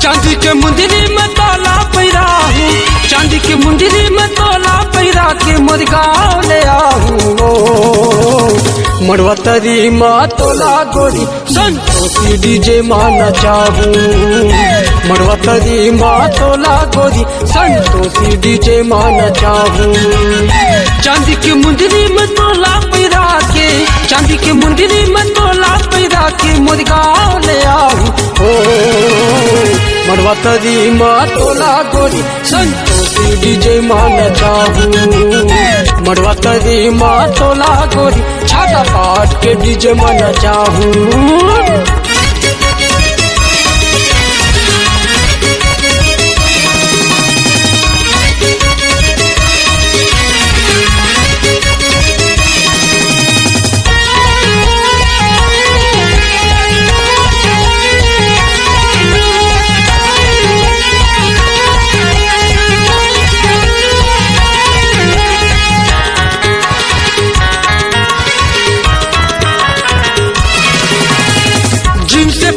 चांदी के मुंदरी में तोला पैरा हूँ, चांदी के मुंदरी में तोला पैरा के मुर्गाँव ले आहूँ। मड़वा तरी माँ तोला गोरी संतोषी डीजे माना चाहूँ। मड़वा तरी माँ तोला गोरी संतोषी डीजे माना चाहूँ। चांदी के मुंदरी में तोला पैरा के, चांदी के मुंदरी में तोला पैरा के मुर्गाँव ले आहूँ। मड़वा तरी माँ तोला गोरी संतोषी डीजे माना चाहूँ। मड़वा तरी माँ तोला गोरी छाता पाट के डीजे माना चाहूँ।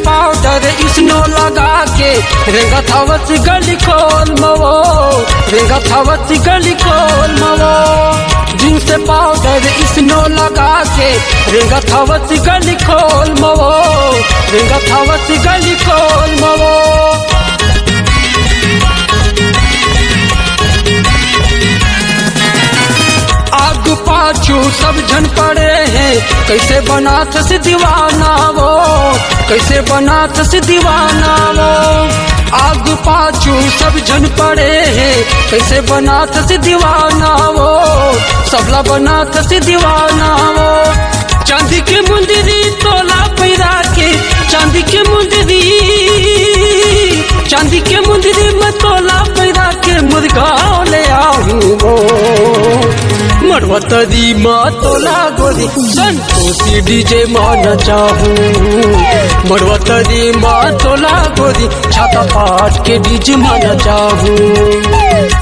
पाउडर इसनो लगा के रेंगा थावत गली खोल मवो, रेंगा थावत गली खोल मवो। जिनसे पाउडर इसनो लगा के रेंगा थावत गली खोल मवो, रेंगा थावत गली खोल मवो। आगू पाछू सब जन पड़े हैं, कैसे बनात से दीवाना वो, कैसे बनात से दीवाना वो। आगू पाछू सब जन पड़े हैं, कैसे बनात से दीवाना वो, सबला बनात से दीवाना वो। चांदी के मुंदरी तोला पैरा के, चांदी के मुंदरी, चांदी के मुंदरी में तोला पैरा के मुर्गाँव ले आहूँ। मड़वा तरी माँ तोला गोरी संतोषी डीजे माना चाहूँ। मड़वा तरी माँ तोला गोरी छाता पाट के डीजे माना चाहूँ।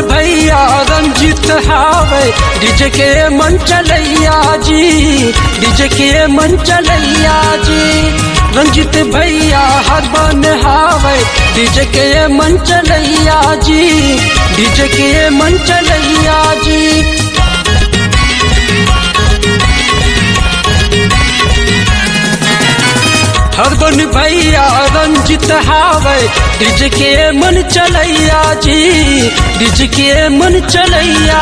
भैया रंजित हावे डीजे के मन चलैया जी, डीजे के मन चलैया जी। रंजित भैया हर बन हावे डीजे के मन चलैया जी, डीजे के मन चलैया जी। हरबन भैया रंजित हावे डीजे के मन चलैया जी, डीजे के मन चलैया।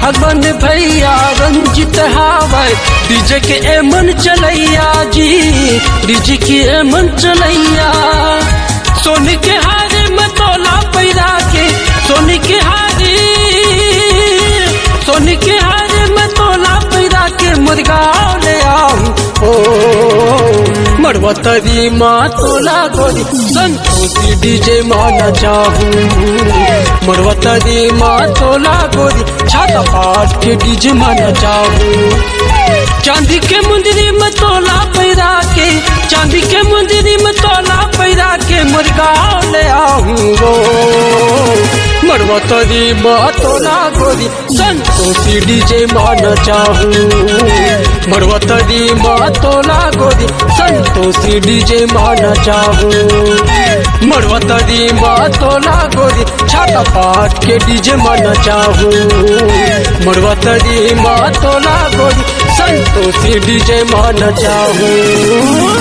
हरबन भैया रंजित हावे डीजे के मन चलैया जी, डीजे के मन चलैया। सोने के हारे में तोला पैरा के, सोने के हारे, सोने के हारे में तोला पैरा के मुर्गाँव ले आहूँ। मड़वा तरी माँ तोला गोरी संतोषी डीजे माना चाहूँ। मड़वा तरी माँ तोला गोरी छाता पाट के डीजे माना चाहूँ। चांदी के मुंदरी में तोला पैरा के, चांदी के मुंदरी में तोला पैरा के मुर्गाँव ले आहूँ। मड़वा तरी माँ तोला गोरी संतोषी डीजे माना चाहूँ। मड़वा तरी माँ तोला गोरी संतोषी डीजे माना चाहूँ। मड़वा तरी माँ तोला गोरी छाता पाट के डीजे माना चाहूँ। मड़वा तरी माँ तोला गोरी संतोषी डीजे माना चाहूँ।